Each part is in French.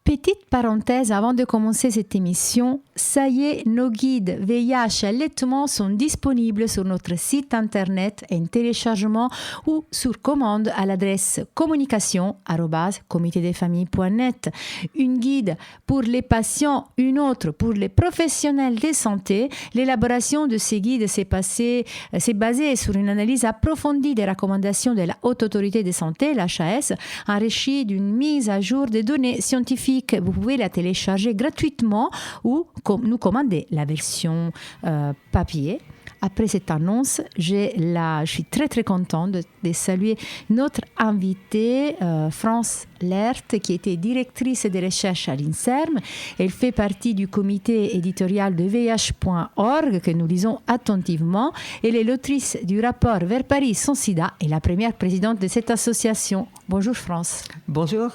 Petite parenthèse avant de commencer cette émission, ça y est, nos guides VIH et allaitement sont disponibles sur notre site internet en téléchargement ou sur commande à l'adresse communication@comitedesfamilles.net. Une guide pour les patients, une autre pour les professionnels de santé. L'élaboration de ces guides s'est basée sur une analyse approfondie des recommandations de la Haute Autorité de Santé, l'HAS, enrichie d'une mise à jour des données scientifiques. Vous pouvez la télécharger gratuitement ou nous commander la version papier. Après cette annonce, je suis très très contente de saluer notre invitée, France Lert, qui était directrice de recherche à l'INSERM. Elle fait partie du comité éditorial de VIH.org que nous lisons attentivement. Elle est l'autrice du rapport Vers Paris sans sida et la première présidente de cette association. Bonjour France. Bonjour.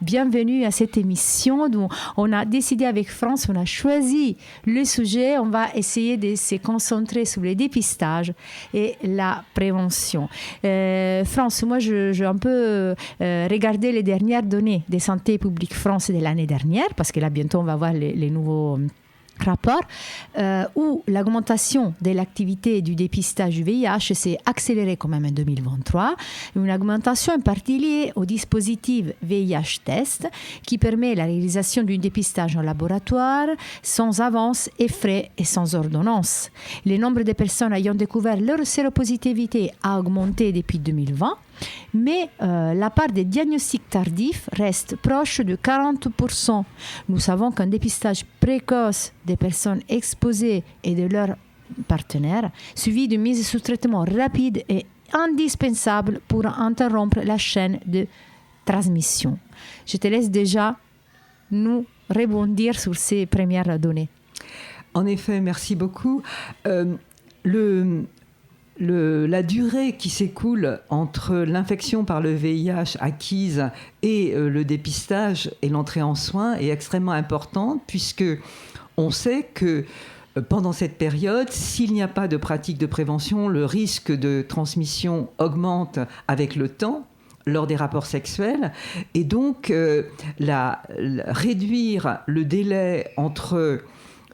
Bienvenue à cette émission où on a décidé avec France, on a choisi le sujet, on va essayer de se concentrer sur le dépistage et la prévention. France, moi j'ai un peu regardé les dernières données de Santé publique France de l'année dernière, parce que là bientôt on va voir les nouveaux rapport où l'augmentation de l'activité du dépistage du VIH s'est accélérée quand même en 2023. Une augmentation en partie liée au dispositif VIH Test qui permet la réalisation d'un dépistage en laboratoire sans avance et frais et sans ordonnance. Le nombre de personnes ayant découvert leur séropositivité a augmenté depuis 2020. Mais la part des diagnostics tardifs reste proche de 40%. Nous savons qu'un dépistage précoce des personnes exposées et de leurs partenaires, suivi de mise sous traitement rapide, est indispensable pour interrompre la chaîne de transmission. Je te laisse déjà nous rebondir sur ces premières données. En effet, merci beaucoup. La durée qui s'écoule entre l'infection par le VIH acquise et le dépistage et l'entrée en soins est extrêmement importante, puisque on sait que pendant cette période, s'il n'y a pas de pratique de prévention, le risque de transmission augmente avec le temps lors des rapports sexuels, et donc réduire le délai entre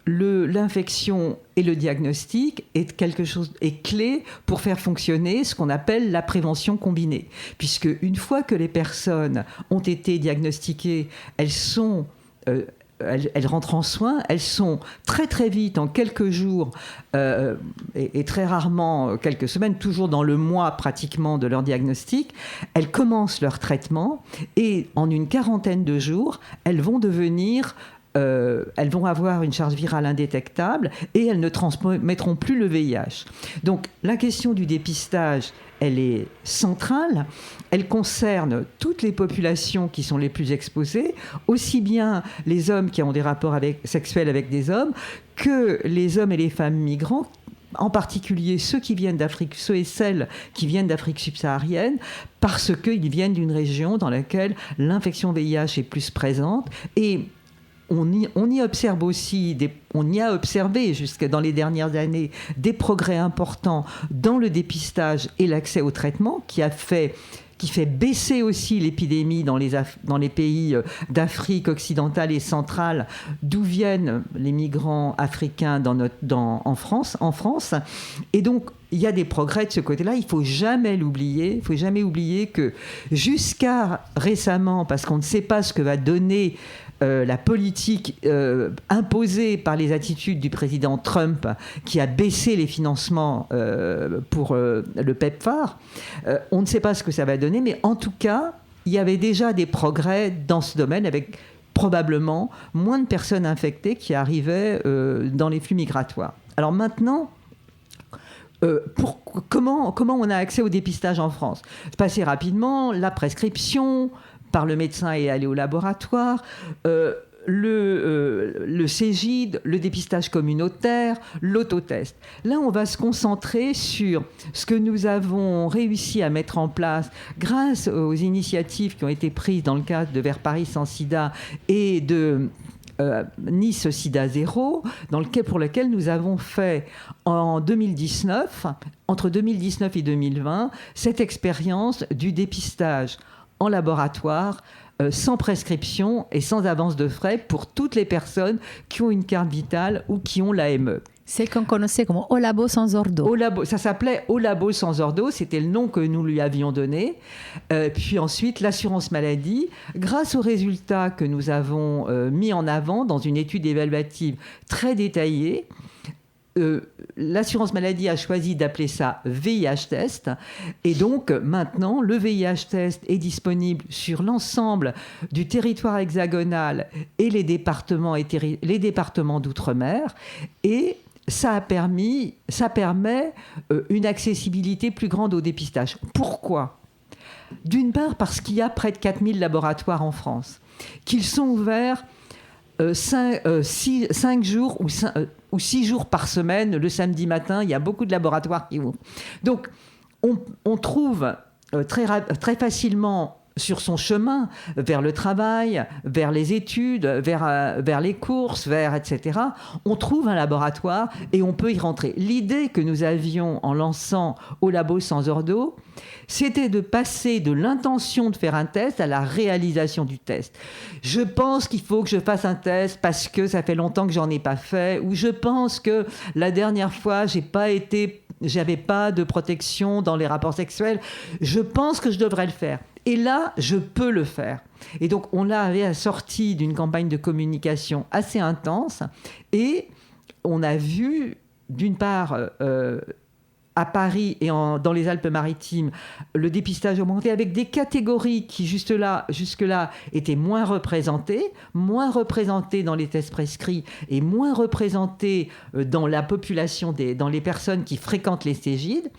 l'infection et le diagnostic est clé pour faire fonctionner ce qu'on appelle la prévention combinée. Puisque une fois que les personnes ont été diagnostiquées, elles rentrent en soins, elles sont très très vite, en quelques jours et très rarement quelques semaines, toujours dans le mois pratiquement de leur diagnostic, elles commencent leur traitement et en une quarantaine de jours, elles vont avoir une charge virale indétectable et elles ne transmettront plus le VIH. Donc la question du dépistage, elle est centrale. Elle concerne toutes les populations qui sont les plus exposées, aussi bien les hommes qui ont des rapports sexuels avec des hommes que les hommes et les femmes migrants, en particulier ceux et celles qui viennent d'Afrique subsaharienne, parce qu'ils viennent d'une région dans laquelle l'infection VIH est plus présente. Et on y observe aussi, on y a observé jusque dans les dernières années des progrès importants dans le dépistage et l'accès au traitement qui fait baisser aussi l'épidémie dans les pays d'Afrique occidentale et centrale, d'où viennent les migrants africains en France. Et donc, il y a des progrès de ce côté-là. Il ne faut jamais l'oublier. Il ne faut jamais oublier que jusqu'à récemment, parce qu'on ne sait pas ce que va donner la politique imposée par les attitudes du président Trump, qui a baissé les financements pour le PEPFAR. On ne sait pas ce que ça va donner, mais en tout cas, il y avait déjà des progrès dans ce domaine, avec probablement moins de personnes infectées qui arrivaient dans les flux migratoires. Alors maintenant, comment on a accès au dépistage en France ? Passer rapidement, la prescription par le médecin et aller au laboratoire, le Cégide, le dépistage communautaire, l'autotest. Là, on va se concentrer sur ce que nous avons réussi à mettre en place grâce aux initiatives qui ont été prises dans le cadre de Vers Paris sans sida et de Nice Sida Zéro, pour lequel nous avons fait en 2019, entre 2019 et 2020, cette expérience du dépistage en laboratoire sans prescription et sans avance de frais pour toutes les personnes qui ont une carte vitale ou qui ont l'AME. C'est qu'on connaissait comme Au Labo sans ordo. Ça s'appelait Au Labo sans ordo, c'était le nom que nous lui avions donné. Puis ensuite, l'assurance maladie, grâce aux résultats que nous avons mis en avant dans une étude évaluative très détaillée, l'assurance maladie a choisi d'appeler ça VIH test. Et donc, maintenant, le VIH test est disponible sur l'ensemble du territoire hexagonal et les départements d'outre-mer. Et ça permet une accessibilité plus grande au dépistage. Pourquoi ? D'une part, parce qu'il y a près de 4000 laboratoires en France, qu'ils sont ouverts 5 jours ou 6 jours par semaine. Le samedi matin, il y a beaucoup de laboratoires qui ouvrent. Donc, on trouve très facilement sur son chemin vers le travail, vers les études, vers les courses, etc. On trouve un laboratoire et on peut y rentrer. L'idée que nous avions en lançant Au Labo sans ordo, c'était de passer de l'intention de faire un test à la réalisation du test. Je pense qu'il faut que je fasse un test parce que ça fait longtemps que j'en ai pas fait, ou je pense que la dernière fois, j'avais pas de protection dans les rapports sexuels. Je pense que je devrais le faire. Et là, je peux le faire. Et donc, on l'avait assorti d'une campagne de communication assez intense. Et on a vu, d'une part, à Paris et dans les Alpes-Maritimes, le dépistage augmenté avec des catégories qui, jusque-là, étaient moins représentées dans les tests prescrits et moins représentées dans la population, dans les personnes qui fréquentent les Cégides.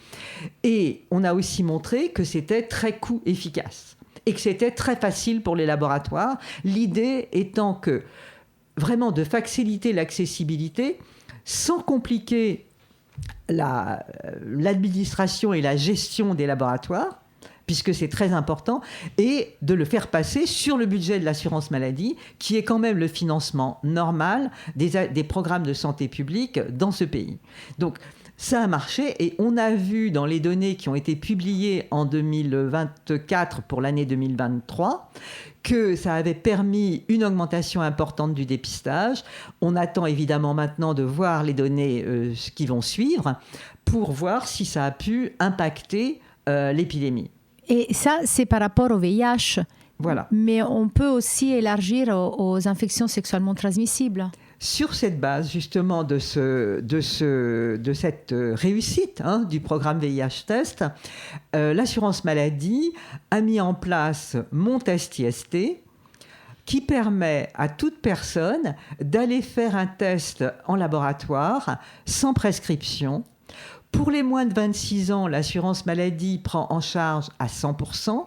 Et on a aussi montré que c'était très coût-efficace et que c'était très facile pour les laboratoires. L'idée étant que, vraiment, de faciliter l'accessibilité sans compliquer l'administration et la gestion des laboratoires, puisque c'est très important, et de le faire passer sur le budget de l'assurance maladie, qui est quand même le financement normal des programmes de santé publique dans ce pays. Donc, ça a marché et on a vu dans les données qui ont été publiées en 2024 pour l'année 2023 que ça avait permis une augmentation importante du dépistage. On attend évidemment maintenant de voir les données qui vont suivre pour voir si ça a pu impacter l'épidémie. Et ça, c'est par rapport au VIH. Voilà. Mais on peut aussi élargir aux infections sexuellement transmissibles. Sur cette base, justement, de cette réussite du programme VIH Test, l'assurance maladie a mis en place Mon Test IST, qui permet à toute personne d'aller faire un test en laboratoire sans prescription. Pour les moins de 26 ans, l'assurance maladie prend en charge à 100%,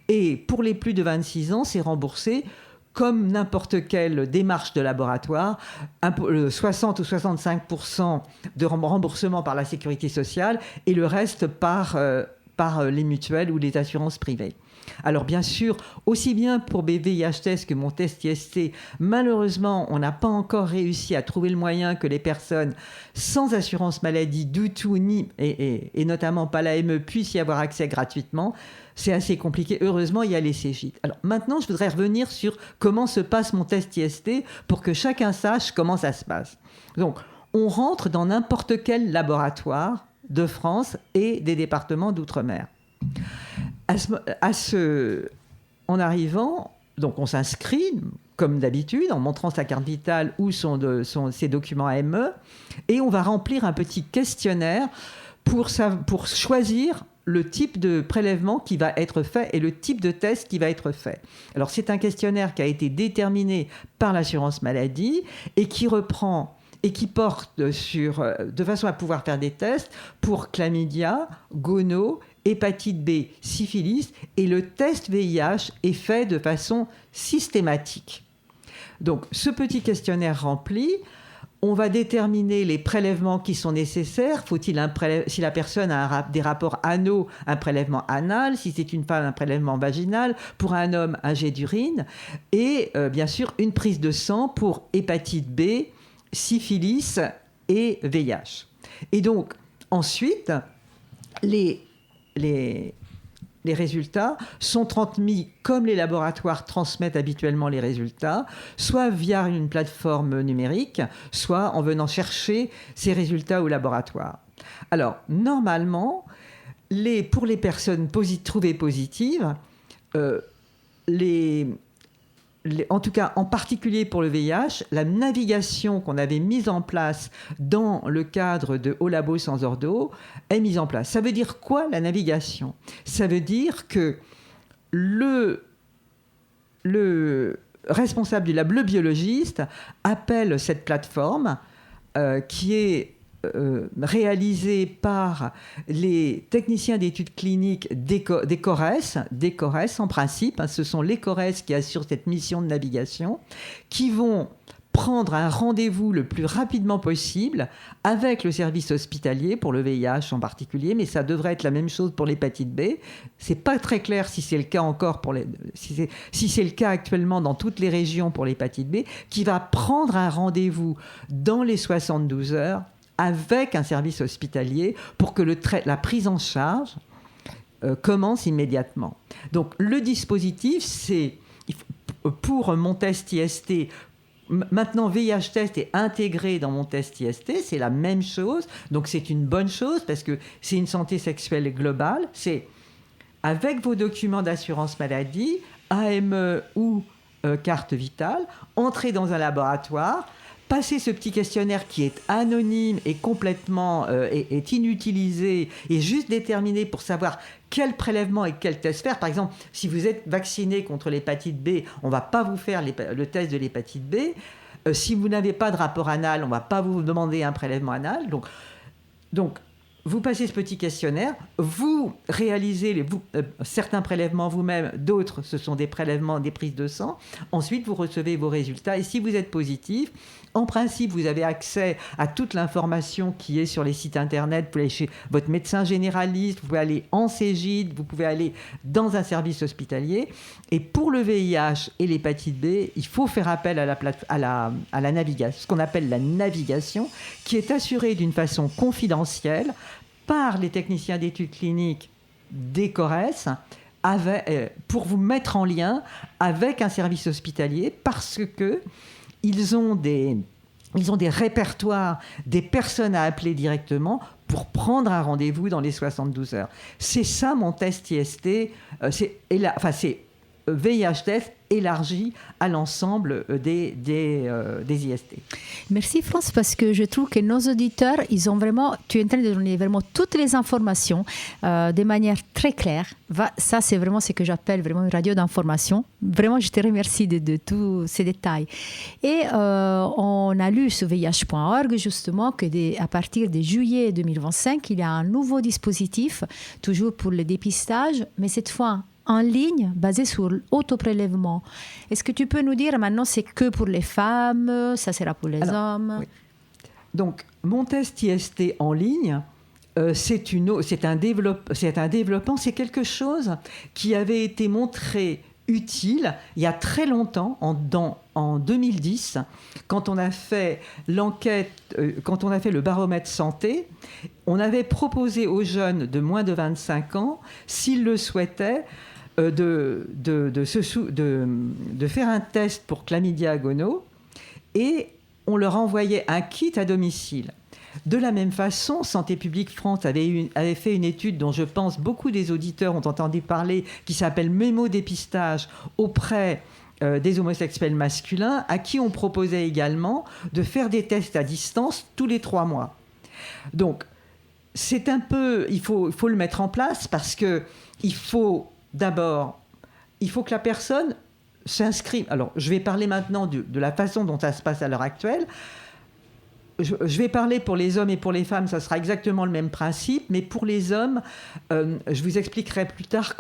et pour les plus de 26 ans, c'est remboursé comme n'importe quelle démarche de laboratoire, 60 ou 65% de remboursement par la sécurité sociale et le reste par les mutuelles ou les assurances privées. Alors bien sûr, aussi bien pour VIH Test que Mon Test IST, malheureusement, on n'a pas encore réussi à trouver le moyen que les personnes sans assurance maladie du tout, et notamment pas l'AME, puissent y avoir accès gratuitement. C'est assez compliqué. Heureusement, il y a les Cégides. Alors maintenant, je voudrais revenir sur comment se passe Mon Test IST pour que chacun sache comment ça se passe. Donc, on rentre dans n'importe quel laboratoire de France et des départements d'outre-mer. En arrivant, donc on s'inscrit comme d'habitude en montrant sa carte vitale ou ses documents AME et on va remplir un petit questionnaire pour choisir le type de prélèvement qui va être fait et le type de test qui va être fait. Alors c'est un questionnaire qui a été déterminé par l'assurance maladie et qui porte de façon à pouvoir faire des tests pour chlamydia, gono, hépatite B, syphilis, et le test VIH est fait de façon systématique. Donc, ce petit questionnaire rempli, on va déterminer les prélèvements qui sont nécessaires. Si la personne a des rapports anaux, un prélèvement anal. Si c'est une femme, un prélèvement vaginal. Pour un homme, un jet d'urine. Et bien sûr, une prise de sang pour hépatite B, syphilis et VIH. Et donc, ensuite, les résultats sont transmis comme les laboratoires transmettent habituellement les résultats, soit via une plateforme numérique, soit en venant chercher ces résultats au laboratoire. Alors, normalement, pour les personnes trouvées positives, en tout cas, en particulier pour le VIH, la navigation qu'on avait mise en place dans le cadre de Au Labo sans Ordo est mise en place. Ça veut dire quoi, la navigation ? Ça veut dire que le responsable du lab, le biologiste, appelle cette plateforme qui est réalisée par les techniciens d'études cliniques des CORES en principe, ce sont les CORES qui assurent cette mission de navigation, qui vont prendre un rendez-vous le plus rapidement possible avec le service hospitalier pour le VIH en particulier, mais ça devrait être la même chose pour l'hépatite B. C'est pas très clair si c'est le cas encore si c'est le cas actuellement dans toutes les régions pour l'hépatite B, qui va prendre un rendez-vous dans les 72 heures avec un service hospitalier pour que la prise en charge commence immédiatement. Donc le dispositif, c'est pour mon test IST. Maintenant, VIH test est intégré dans mon test IST, c'est la même chose. Donc c'est une bonne chose parce que c'est une santé sexuelle globale. C'est avec vos documents d'assurance maladie, AME ou carte vitale, entrez dans un laboratoire, passez ce petit questionnaire qui est anonyme et complètement est inutilisé et juste déterminé pour savoir quel prélèvement et quel test faire. Par exemple, si vous êtes vacciné contre l'hépatite B, on ne va pas vous faire le test de l'hépatite B. Si vous n'avez pas de rapport anal, on ne va pas vous demander un prélèvement anal. Donc vous passez ce petit questionnaire, vous réalisez certains prélèvements vous-même, d'autres, ce sont des prélèvements, des prises de sang. Ensuite, vous recevez vos résultats. Et si vous êtes positif, en principe, vous avez accès à toute l'information qui est sur les sites internet. Vous pouvez aller chez votre médecin généraliste, vous pouvez aller en Cégide, vous pouvez aller dans un service hospitalier. Et pour le VIH et l'hépatite B, il faut faire appel à la navigation, ce qu'on appelle la navigation, qui est assurée d'une façon confidentielle par les techniciens d'études cliniques des CORES pour vous mettre en lien avec un service hospitalier parce que ils ont des répertoires des personnes à appeler directement pour prendre un rendez-vous dans les 72 heures. C'est ça mon test IST, c'est VIH test élargi à l'ensemble des IST. Merci France, parce que je trouve que nos auditeurs, tu es en train de donner vraiment toutes les informations de manière très claire. Ça, c'est vraiment ce que j'appelle vraiment une radio d'information. Vraiment, je te remercie de tous ces détails. Et on a lu sur VIH.org justement qu'à partir de juillet 2025, il y a un nouveau dispositif, toujours pour le dépistage, mais cette fois en ligne, basé sur l'autoprélèvement. Est-ce que tu peux nous dire maintenant, c'est que pour les femmes, ça sera pour les hommes? Oui. Donc, mon test IST en ligne, c'est un développement, c'est quelque chose qui avait été montré utile il y a très longtemps, en 2010, quand on a fait l'enquête, quand on a fait le baromètre santé, on avait proposé aux jeunes de moins de 25 ans, s'ils le souhaitaient, de faire un test pour chlamydia gono et on leur envoyait un kit à domicile. De la même façon, Santé publique France avait fait une étude dont je pense beaucoup des auditeurs ont entendu parler, qui s'appelle Mémo-dépistage auprès des homosexuels masculins, à qui on proposait également de faire des tests à distance tous les 3 mois. Donc, c'est un peu... Il faut le mettre en place parce que il faut que la personne s'inscrive. Alors, je vais parler maintenant de la façon dont ça se passe à l'heure actuelle. Je vais parler pour les hommes et pour les femmes, ça sera exactement le même principe, mais pour les hommes, je vous expliquerai plus tard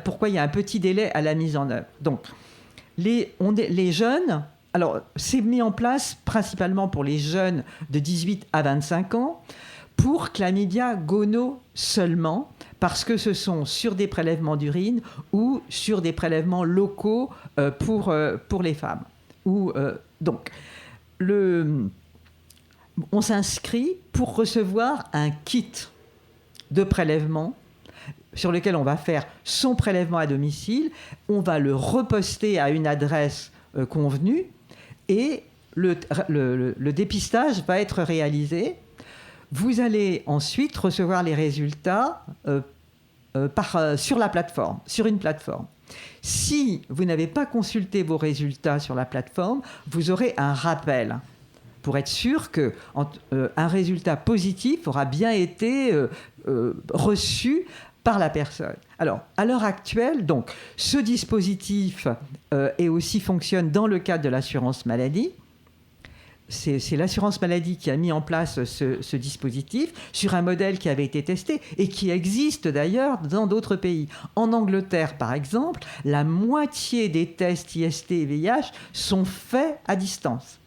pourquoi il y a un petit délai à la mise en œuvre. Donc, les jeunes, alors c'est mis en place principalement pour les jeunes de 18 à 25 ans, pour chlamydia gono seulement, parce que ce sont sur des prélèvements d'urine ou sur des prélèvements locaux pour les femmes. Donc, on s'inscrit pour recevoir un kit de prélèvement sur lequel on va faire son prélèvement à domicile, on va le reposter à une adresse convenue et le dépistage va être réalisé. Vous allez ensuite recevoir les résultats sur une plateforme. Si vous n'avez pas consulté vos résultats sur la plateforme, vous aurez un rappel pour être sûr qu'un résultat positif aura bien été reçu par la personne. Alors, à l'heure actuelle, donc, ce dispositif fonctionne dans le cadre de l'assurance maladie. C'est l'assurance maladie qui a mis en place ce dispositif sur un modèle qui avait été testé et qui existe d'ailleurs dans d'autres pays. En Angleterre, par exemple, la moitié des tests IST et VIH sont faits à distance.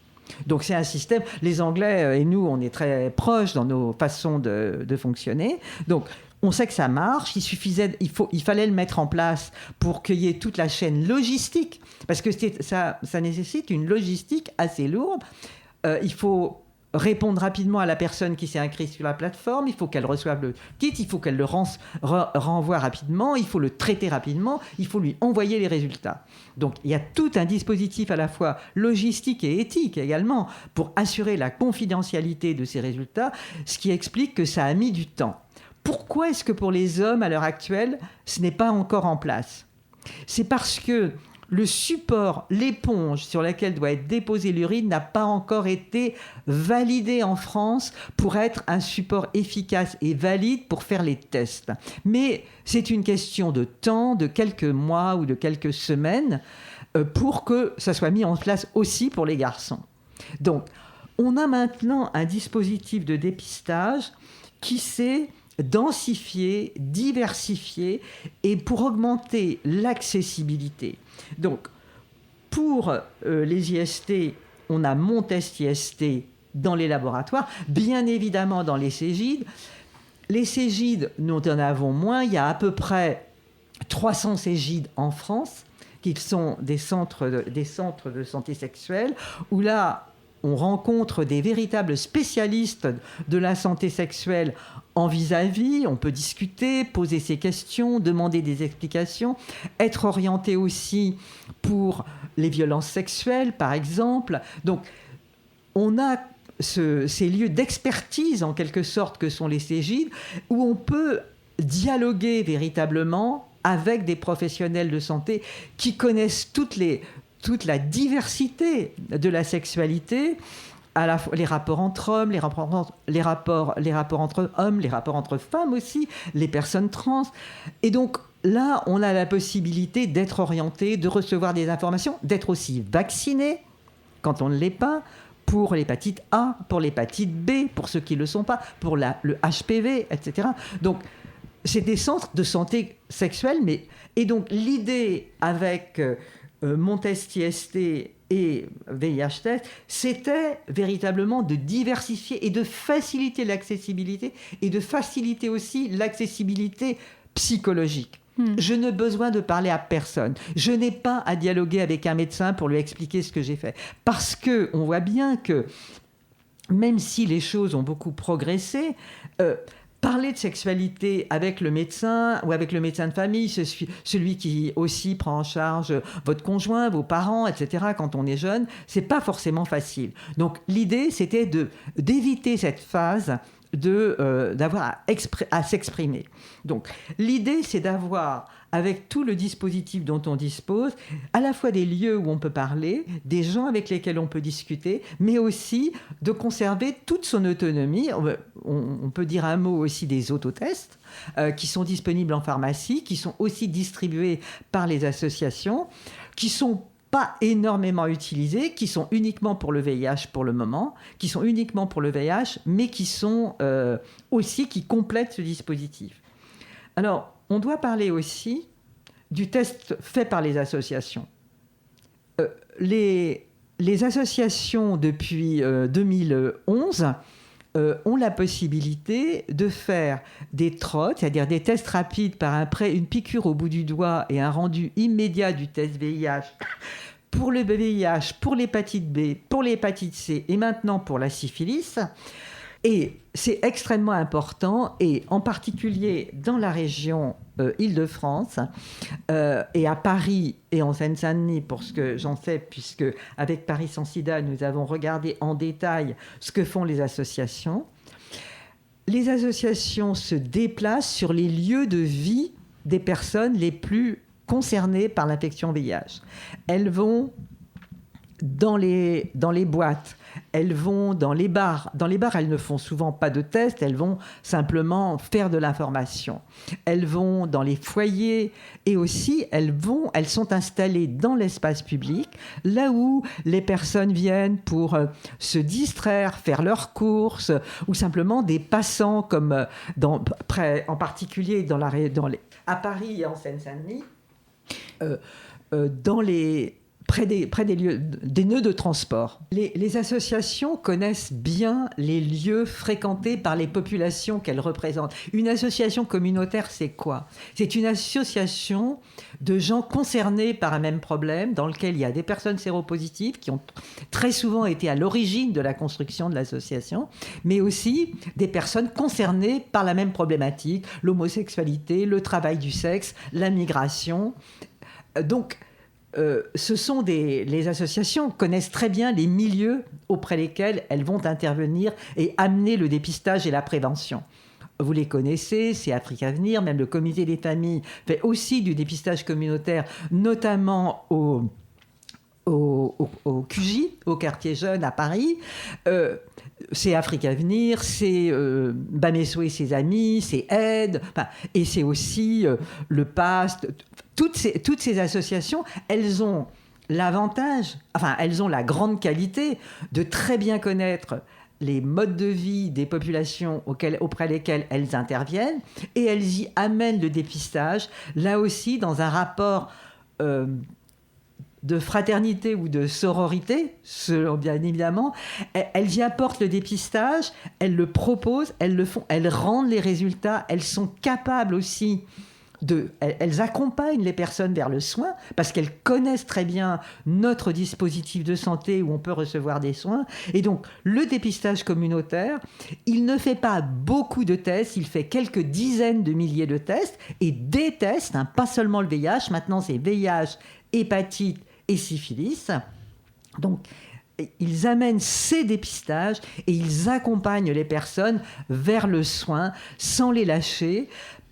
Donc c'est un système, les Anglais et nous, on est très proches dans nos façons de fonctionner. Donc on sait que ça marche, il fallait le mettre en place pour qu'il y ait toute la chaîne logistique, parce que ça nécessite une logistique assez lourde. Il faut répondre rapidement à la personne qui s'est inscrite sur la plateforme, il faut qu'elle reçoive le kit, il faut qu'elle le renvoie rapidement, il faut le traiter rapidement, il faut lui envoyer les résultats. Donc il y a tout un dispositif à la fois logistique et éthique également pour assurer la confidentialité de ces résultats, ce qui explique que ça a mis du temps. Pourquoi est-ce que pour les hommes, à l'heure actuelle, ce n'est pas encore en place ? C'est parce que le support, l'éponge sur laquelle doit être déposée l'urine n'a pas encore été validé en France pour être un support efficace et valide pour faire les tests. Mais c'est une question de temps, de quelques mois ou de quelques semaines pour que ça soit mis en place aussi pour les garçons. Donc, on a maintenant un dispositif de dépistage qui s'est densifié, diversifié et pour augmenter l'accessibilité. Donc, pour les IST, on a Mon Test IST dans les laboratoires, bien évidemment dans les Cégides. Les Cégides, nous en avons moins. Il y a à peu près 300 Cégides en France, qui sont des centres de santé sexuelle, où là, on rencontre des véritables spécialistes de la santé sexuelle en vis-à-vis, on peut discuter, poser ses questions, demander des explications, être orienté aussi pour les violences sexuelles, par exemple. Donc, on a ces lieux d'expertise, en quelque sorte, que sont les Cégides, où on peut dialoguer véritablement avec des professionnels de santé qui connaissent toute la diversité de la sexualité, à la fois les rapports entre hommes, les rapports entre hommes, les rapports entre femmes aussi, les personnes trans. Et donc là, on a la possibilité d'être orienté, de recevoir des informations, d'être aussi vacciné quand on ne l'est pas, pour l'hépatite A, pour l'hépatite B, pour ceux qui ne le sont pas, pour le HPV, etc. Donc, c'est des centres de santé sexuelle. Et donc, l'idée avec Mon Test IST et VIH Test, c'était véritablement de diversifier et de faciliter l'accessibilité et de faciliter aussi l'accessibilité psychologique. Je n'ai besoin de parler à personne. Je n'ai pas à dialoguer avec un médecin pour lui expliquer ce que j'ai fait. Parce qu'on voit bien que, même si les choses ont beaucoup progressé, parler de sexualité avec le médecin ou avec le médecin de famille, celui qui aussi prend en charge votre conjoint, vos parents, etc., quand on est jeune, c'est pas forcément facile. Donc l'idée, c'était d'éviter cette phase d'avoir à s'exprimer. Donc l'idée, c'est d'avoir, avec tout le dispositif dont on dispose, à la fois des lieux où on peut parler, des gens avec lesquels on peut discuter, mais aussi de conserver toute son autonomie. On peut dire un mot aussi des autotests qui sont disponibles en pharmacie, qui sont aussi distribués par les associations, qui sont pas énormément utilisés, qui sont uniquement pour le VIH pour le moment, mais qui sont aussi, qui complètent ce dispositif. Alors, on doit parler aussi du test fait par les associations. Les associations, depuis 2011, ont la possibilité de faire des TROT, c'est-à-dire des tests rapides par une piqûre au bout du doigt et un rendu immédiat du test VIH pour le VIH, pour l'hépatite B, pour l'hépatite C et maintenant pour la syphilis, Et c'est extrêmement important, et en particulier dans la région Île-de-France, et à Paris et en Seine-Saint-Denis, pour ce que j'en sais, puisque avec Paris sans sida, nous avons regardé en détail ce que font les associations. Les associations se déplacent sur les lieux de vie des personnes les plus concernées par l'infection VIH. Elles vont dans les boîtes, elles vont dans les bars. Dans les bars, elles ne font souvent pas de tests, elles vont simplement faire de l'information. Elles vont dans les foyers, et aussi elles sont installées dans l'espace public, là où les personnes viennent pour se distraire, faire leurs courses, ou simplement des passants, comme en particulier à Paris et en Seine-Saint-Denis, près des lieux, des nœuds de transport. Les associations connaissent bien les lieux fréquentés par les populations qu'elles représentent. Une association communautaire, c'est quoi ? C'est une association de gens concernés par un même problème, dans lequel il y a des personnes séropositives qui ont très souvent été à l'origine de la construction de l'association, mais aussi des personnes concernées par la même problématique, l'homosexualité, le travail du sexe, la migration. Donc, les associations connaissent très bien les milieux auprès desquels elles vont intervenir et amener le dépistage et la prévention. Vous les connaissez, c'est Afrique Avenir, même le comité des familles fait aussi du dépistage communautaire, notamment au QJ, au quartier jeune à Paris. C'est Afrique Avenir, c'est Bamesso et ses amis, c'est Aide, et c'est aussi le PAST. Toutes ces associations, elles ont l'avantage, elles ont la grande qualité de très bien connaître les modes de vie des populations auprès desquelles elles interviennent, et elles y amènent le dépistage, là aussi dans un rapport de fraternité ou de sororité, selon bien évidemment. Elles y apportent le dépistage, elles le proposent, elles le font, elles rendent les résultats, elles sont capables aussi elles accompagnent les personnes vers le soin, parce qu'elles connaissent très bien notre dispositif de santé où on peut recevoir des soins. Et donc, le dépistage communautaire, il ne fait pas beaucoup de tests, il fait quelques dizaines de milliers de tests, et des tests, pas seulement le VIH, maintenant c'est VIH, hépatite et syphilis. Donc, ils amènent ces dépistages et ils accompagnent les personnes vers le soin sans les lâcher.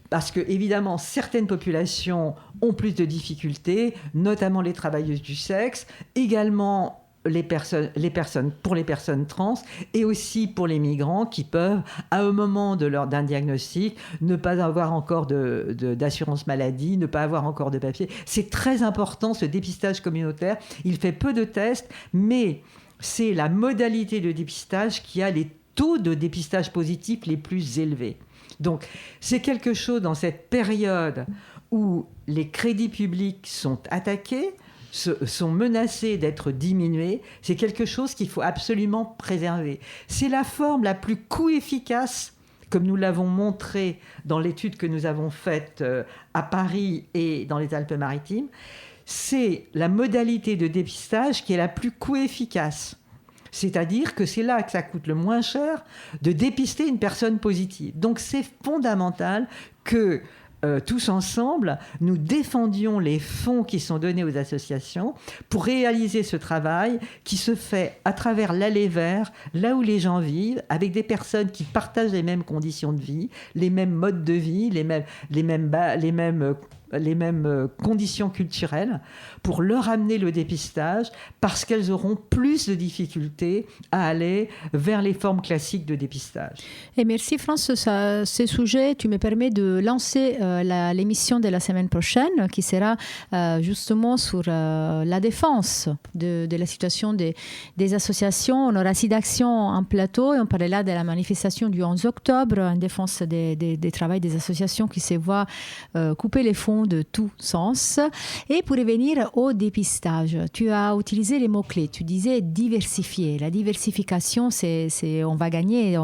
Parce que, évidemment, certaines populations ont plus de difficultés, notamment les travailleuses du sexe, également les personnes trans, et aussi pour les migrants qui peuvent, à un moment d'un diagnostic, ne pas avoir encore d'assurance maladie, ne pas avoir encore de papier. C'est très important, ce dépistage communautaire. Il fait peu de tests, mais c'est la modalité de dépistage qui a les taux de dépistage positifs les plus élevés. Donc, c'est quelque chose dans cette période où les crédits publics sont attaqués, sont menacés d'être diminués. C'est quelque chose qu'il faut absolument préserver. C'est la forme la plus coût-efficace, comme nous l'avons montré dans l'étude que nous avons faite à Paris et dans les Alpes-Maritimes. C'est la modalité de dépistage qui est la plus coût-efficace. C'est-à-dire que c'est là que ça coûte le moins cher de dépister une personne positive. Donc c'est fondamental que tous ensemble, nous défendions les fonds qui sont donnés aux associations pour réaliser ce travail qui se fait à travers l'Aller Vert, là où les gens vivent, avec des personnes qui partagent les mêmes conditions de vie, les mêmes modes de vie, les mêmes conditions culturelles, pour leur amener le dépistage, parce qu'elles auront plus de difficultés à aller vers les formes classiques de dépistage. Et merci France, ce sujet, tu me permets de lancer l'émission de la semaine prochaine, qui sera justement sur la défense de la situation des associations. On aura 6 actions en plateau, et on parlera de la manifestation du 11 octobre en défense des travaux des associations qui se voient couper les fonds de tout sens. Et pour revenir au dépistage, tu as utilisé les mots-clés. Tu disais diversifier. La diversification, on va gagner.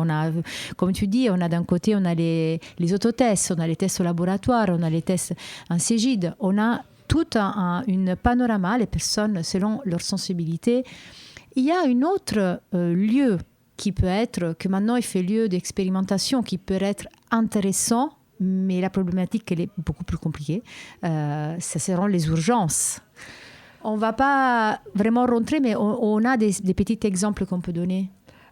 Comme tu dis, on a d'un côté, on a les autotests, on a les tests au laboratoire, on a les tests en Cégide. On a tout une panorama, les personnes selon leur sensibilité. Il y a un autre lieu que maintenant il fait lieu d'expérimentation, qui peut être intéressant, mais la problématique elle est beaucoup plus compliquée. Ce seront les urgences. On ne va pas vraiment rentrer, mais on a des petits exemples qu'on peut donner.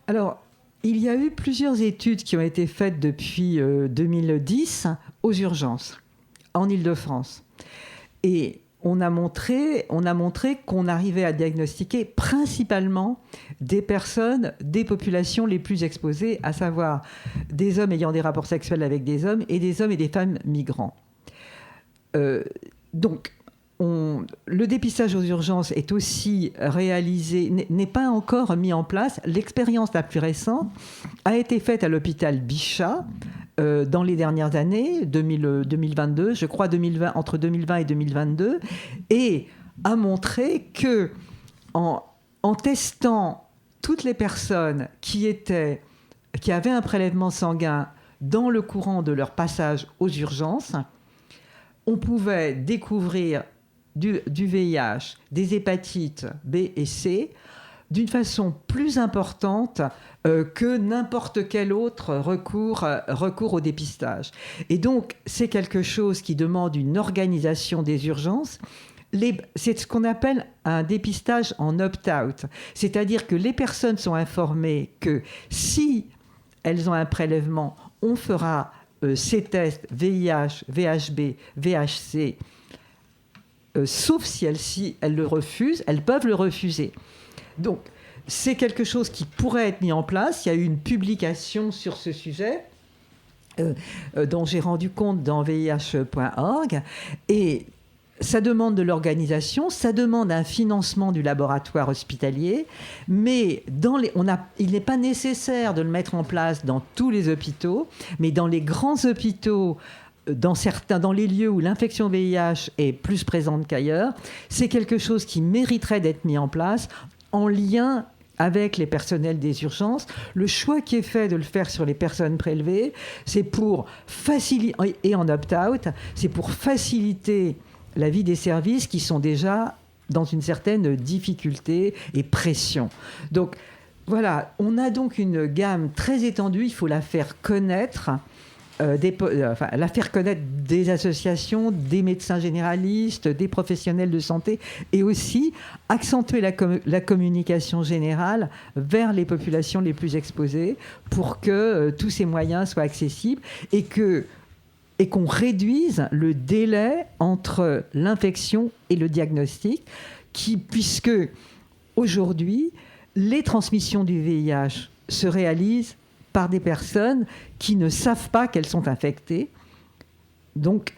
Alors, il y a eu plusieurs études qui ont été faites depuis 2010 aux urgences en Île-de-France. Et on a montré qu'on arrivait à diagnostiquer principalement des personnes, des populations les plus exposées, à savoir des hommes ayant des rapports sexuels avec des hommes et des hommes et des femmes migrants. Donc, le dépistage aux urgences est aussi réalisé, n'est pas encore mis en place. L'expérience la plus récente a été faite à l'hôpital Bichat dans les dernières années, 2022, je crois entre 2020 et 2022, et a montré que en testant toutes les personnes qui avaient un prélèvement sanguin dans le courant de leur passage aux urgences, on pouvait découvrir du VIH, des hépatites B et C, d'une façon plus importante que n'importe quel autre recours au dépistage. Et donc, c'est quelque chose qui demande une organisation des urgences. C'est ce qu'on appelle un dépistage en opt-out. C'est-à-dire que les personnes sont informées que si elles ont un prélèvement, on fera ces tests VIH, VHB, VHC, sauf si elles le refusent, elles peuvent le refuser. Donc, c'est quelque chose qui pourrait être mis en place. Il y a eu une publication sur ce sujet dont j'ai rendu compte dans VIH.org. Et ça demande de l'organisation, ça demande un financement du laboratoire hospitalier, mais il n'est pas nécessaire de le mettre en place dans tous les hôpitaux, mais dans les grands hôpitaux, dans les lieux où l'infection VIH est plus présente qu'ailleurs, c'est quelque chose qui mériterait d'être mis en place en lien avec les personnels des urgences. Le choix qui est fait de le faire sur les personnes prélevées, c'est pour faciliter, et en opt-out, c'est pour faciliter la vie des services qui sont déjà dans une certaine difficulté et pression. Donc voilà, on a donc une gamme très étendue, il faut la faire connaître. La faire connaître des associations, des médecins généralistes, des professionnels de santé, et aussi accentuer la communication générale vers les populations les plus exposées pour que tous ces moyens soient accessibles et qu'on réduise le délai entre l'infection et le diagnostic, puisque aujourd'hui, les transmissions du VIH se réalisent par des personnes qui ne savent pas qu'elles sont infectées. Donc,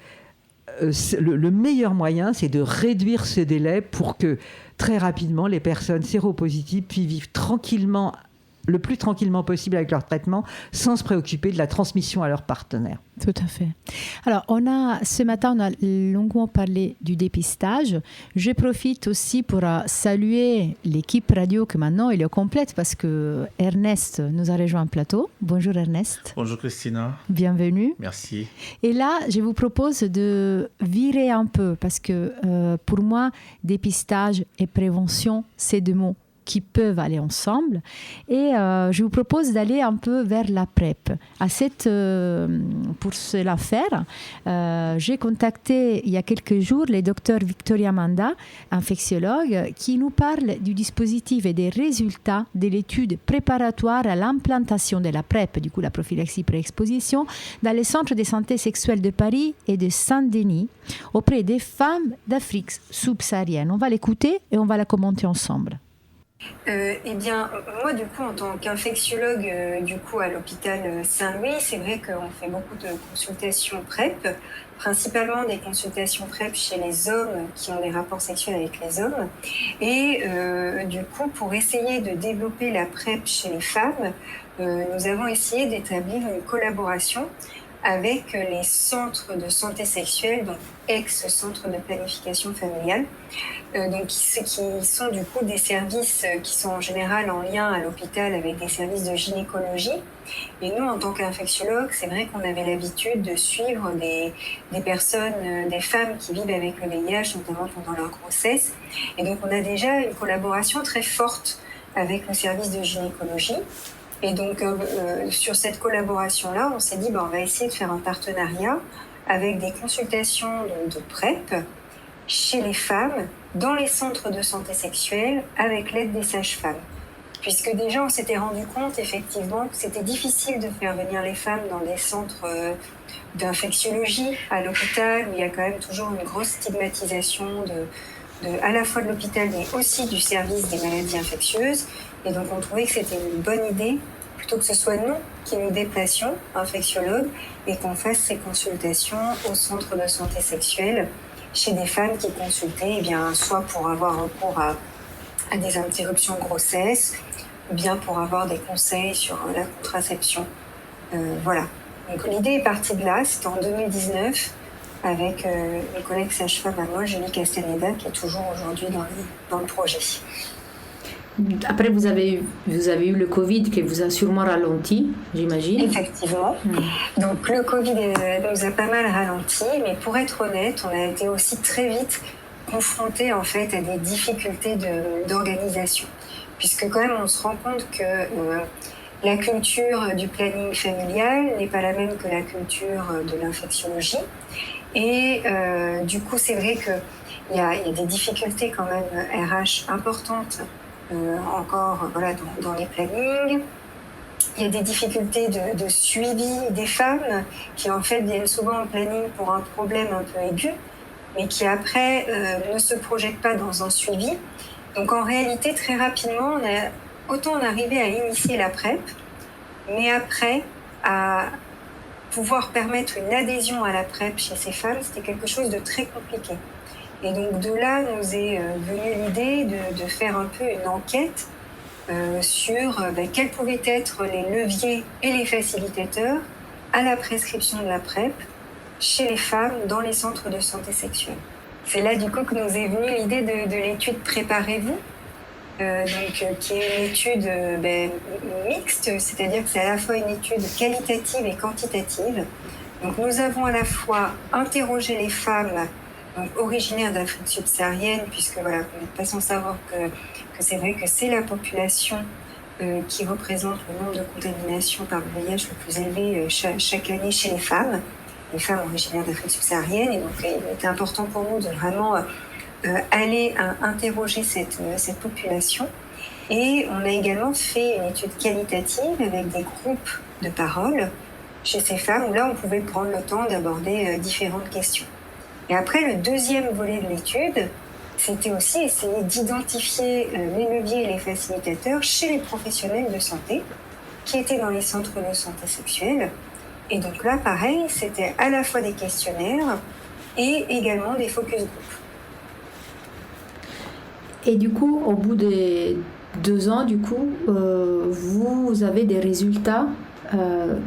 le meilleur moyen, c'est de réduire ce délai pour que, très rapidement, les personnes séropositives puissent vivre tranquillement, le plus tranquillement possible avec leur traitement, sans se préoccuper de la transmission à leurs partenaires. Tout à fait. Alors, ce matin, on a longuement parlé du dépistage. Je profite aussi pour saluer l'équipe radio que maintenant elle est complète parce que Ernest nous a rejoint un plateau. Bonjour Ernest. Bonjour Christina. Bienvenue. Merci. Et là, je vous propose de virer un peu parce que pour moi, dépistage et prévention, c'est deux mots qui peuvent aller ensemble. Et je vous propose d'aller un peu vers la PrEP. Pour cela faire, j'ai contacté il y a quelques jours le docteur Victoria Manda, infectiologue, qui nous parle du dispositif et des résultats de l'étude préparatoire à l'implantation de la PrEP, du coup la prophylaxie pré-exposition, dans les centres de santé sexuelle de Paris et de Saint-Denis, auprès des femmes d'Afrique subsaharienne. On va l'écouter et on va la commenter ensemble. Eh bien, moi, du coup, en tant qu'infectiologue, à l'hôpital Saint-Louis, c'est vrai qu'on fait beaucoup de consultations PrEP, principalement des consultations PrEP chez les hommes qui ont des rapports sexuels avec les hommes. Et pour essayer de développer la PrEP chez les femmes, nous avons essayé d'établir une collaboration avec les centres de santé sexuelle, donc ex-centres de planification familiale, qui sont du coup des services qui sont en général en lien à l'hôpital avec des services de gynécologie. Et nous, en tant qu'infectiologues, c'est vrai qu'on avait l'habitude de suivre des personnes, des femmes qui vivent avec le VIH, notamment pendant leur grossesse. Et donc, on a déjà une collaboration très forte avec le service de gynécologie. Et donc, sur cette collaboration-là, on s'est dit, on va essayer de faire un partenariat avec des consultations de PrEP chez les femmes dans les centres de santé sexuelle avec l'aide des sages-femmes. Puisque déjà, on s'était rendu compte effectivement que c'était difficile de faire venir les femmes dans des centres d'infectiologie à l'hôpital, où il y a quand même toujours une grosse stigmatisation à la fois de l'hôpital, mais aussi du service des maladies infectieuses. Et donc, on trouvait que c'était une bonne idée, plutôt que ce soit nous qui nous déplacions, infectiologues, et qu'on fasse ces consultations au centre de santé sexuelle chez des femmes qui consultaient, soit pour avoir recours à des interruptions de grossesse, ou bien pour avoir des conseils sur la contraception. Voilà. Donc l'idée est partie de là, c'était en 2019, avec une collègue sage-femme à moi, Julie Castaneda, qui est toujours aujourd'hui dans le projet. Après, vous avez eu le Covid qui vous a sûrement ralenti, j'imagine. Effectivement. Donc le Covid nous a pas mal ralenti, mais pour être honnête, on a été aussi très vite confrontés en fait à des difficultés d'organisation. Puisque quand même, on se rend compte que la culture du planning familial n'est pas la même que la culture de l'infectiologie. Et du coup, c'est vrai qu'il y a des difficultés quand même RH importantes encore dans les plannings. Il y a des difficultés de suivi des femmes qui en fait viennent souvent au planning pour un problème un peu aigu, mais qui après ne se projettent pas dans un suivi. Donc en réalité, très rapidement, on arrivait à initier la PrEP, mais après, à pouvoir permettre une adhésion à la PrEP chez ces femmes, c'était quelque chose de très compliqué. Et donc de là nous est venue l'idée de faire un peu une enquête sur quels pouvaient être les leviers et les facilitateurs à la prescription de la PrEP chez les femmes dans les centres de santé sexuelle. C'est là du coup que nous est venue l'idée de l'étude Préparez-vous, qui est une étude mixte, c'est-à-dire que c'est à la fois une étude qualitative et quantitative. Donc nous avons à la fois interrogé les femmes originaires d'Afrique subsaharienne, puisque vous n'êtes pas sans savoir que c'est vrai que c'est la population qui représente le nombre de contaminations par le VIH le plus élevé chaque année chez les femmes originaires d'Afrique subsaharienne. Et donc il était important pour nous de vraiment aller interroger cette population. Et on a également fait une étude qualitative avec des groupes de parole chez ces femmes, où là on pouvait prendre le temps d'aborder différentes questions. Et après, le deuxième volet de l'étude, c'était aussi essayer d'identifier les leviers et les facilitateurs chez les professionnels de santé qui étaient dans les centres de santé sexuelle. Et donc là, pareil, c'était à la fois des questionnaires et également des focus group. Et du coup, au bout de 2 ans, vous avez des résultats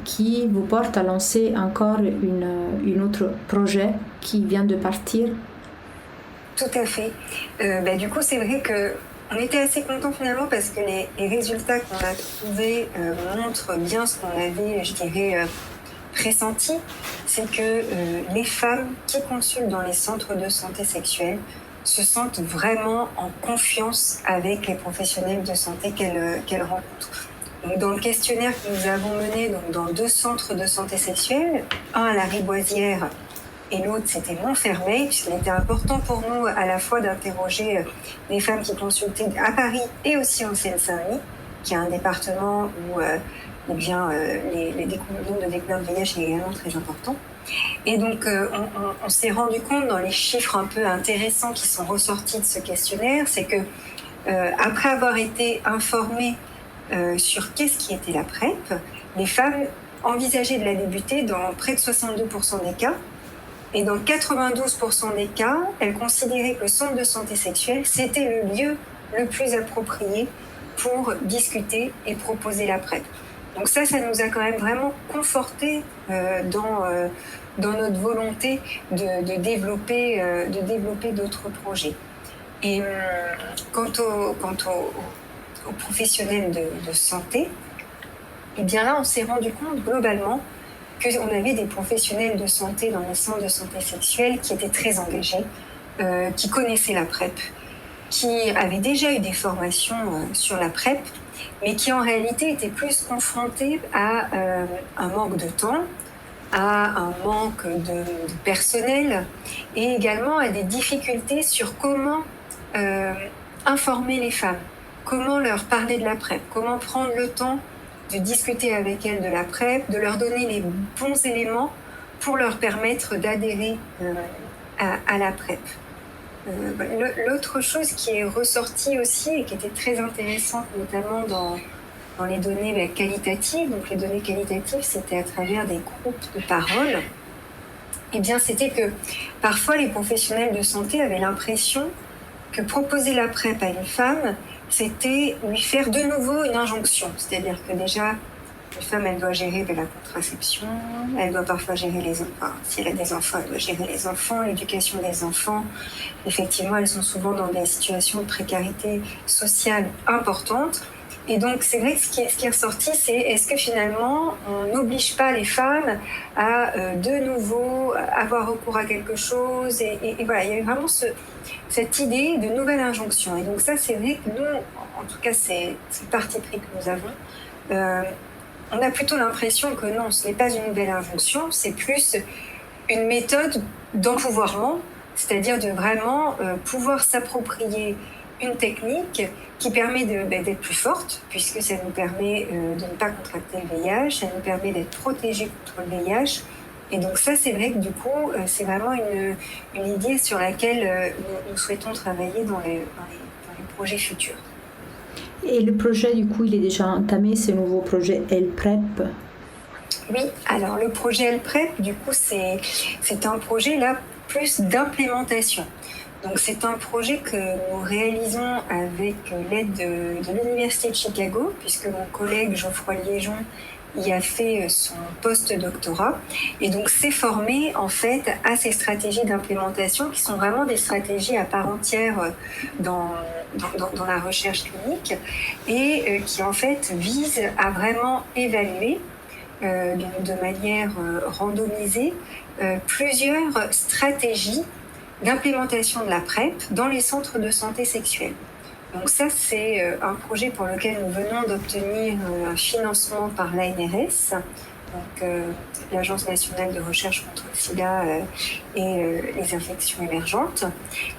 qui vous portent à lancer encore un autre projet qui vient de partir. Tout à fait. Du coup, c'est vrai qu'on était assez contents finalement parce que les résultats qu'on a trouvés montrent bien ce qu'on avait, je dirais, pressenti. C'est que les femmes qui consultent dans les centres de santé sexuelle se sentent vraiment en confiance avec les professionnels de santé qu'elles rencontrent. Donc, dans le questionnaire que nous avons mené dans 2 centres de santé sexuelle, un à la Riboisière et l'autre c'était Montfermeil, puisqu'il était important pour nous à la fois d'interroger les femmes qui consultaient à Paris et aussi en Seine-Saint-Denis, qui est un département où le nombre de découvertes de VIH est également très important. Et donc on s'est rendu compte dans les chiffres un peu intéressants qui sont ressortis de ce questionnaire, c'est que après avoir été informées sur qu'est-ce qui était la PrEP, les femmes envisageaient de la débuter dans près de 62% des cas. Et dans 92% des cas, elles considéraient que le centre de santé sexuelle, c'était le lieu le plus approprié pour discuter et proposer la PrEP. Donc ça nous a quand même vraiment conforté dans notre volonté de développer d'autres projets. Et quant aux professionnels de santé, et bien là, on s'est rendu compte globalement qu'on avait des professionnels de santé dans les centres de santé sexuelle qui étaient très engagés, qui connaissaient la PrEP, qui avaient déjà eu des formations sur la PrEP mais qui en réalité étaient plus confrontés à un manque de temps, à un manque de personnel et également à des difficultés sur comment informer les femmes, comment leur parler de la PrEP, comment prendre le temps de discuter avec elles de la PrEP, de leur donner les bons éléments pour leur permettre d'adhérer à la PrEP. L'autre chose qui est ressortie aussi et qui était très intéressante, notamment dans les données qualitatives, donc les données qualitatives, c'était à travers des groupes de parole, eh bien, c'était que parfois les professionnels de santé avaient l'impression que proposer la PrEP à une femme, c'était lui faire de nouveau une injonction. C'est-à-dire que déjà, une femme, elle doit gérer la contraception, elle doit parfois gérer les enfants. Si elle a des enfants, elle doit gérer les enfants, l'éducation des enfants. Effectivement, elles sont souvent dans des situations de précarité sociale importantes. Et donc, c'est vrai que ce qui est ressorti, c'est est-ce que finalement, on n'oblige pas les femmes à de nouveau avoir recours à quelque chose et voilà, il y a eu vraiment cette idée de nouvelle injonction. Et donc ça, c'est vrai que nous, en tout cas, c'est le parti pris que nous avons. On a plutôt l'impression que non, ce n'est pas une nouvelle injonction, c'est plus une méthode d'empouvoirment, c'est-à-dire de vraiment pouvoir s'approprier une technique qui permet d'être plus forte, puisque ça nous permet de ne pas contracter le VIH, ça nous permet d'être protégés contre le VIH. Et donc ça, c'est vrai que du coup, c'est vraiment une idée sur laquelle nous souhaitons travailler dans les projets futurs. Et le projet, du coup, il est déjà entamé, ce nouveau projet L-PrEP? Oui, alors le projet L-PrEP, du coup, c'est un projet là plus d'implémentation. Donc c'est un projet que nous réalisons avec l'aide de l'Université de Chicago, puisque mon collègue Geoffroy Liégeon y a fait son post-doctorat et donc s'est formé en fait à ces stratégies d'implémentation qui sont vraiment des stratégies à part entière dans la recherche clinique et qui en fait visent à vraiment évaluer de manière randomisée plusieurs stratégies d'implémentation de la PrEP dans les centres de santé sexuelle. Donc ça, c'est un projet pour lequel nous venons d'obtenir un financement par l'ANRS, donc l'Agence nationale de recherche contre le sida et les infections émergentes,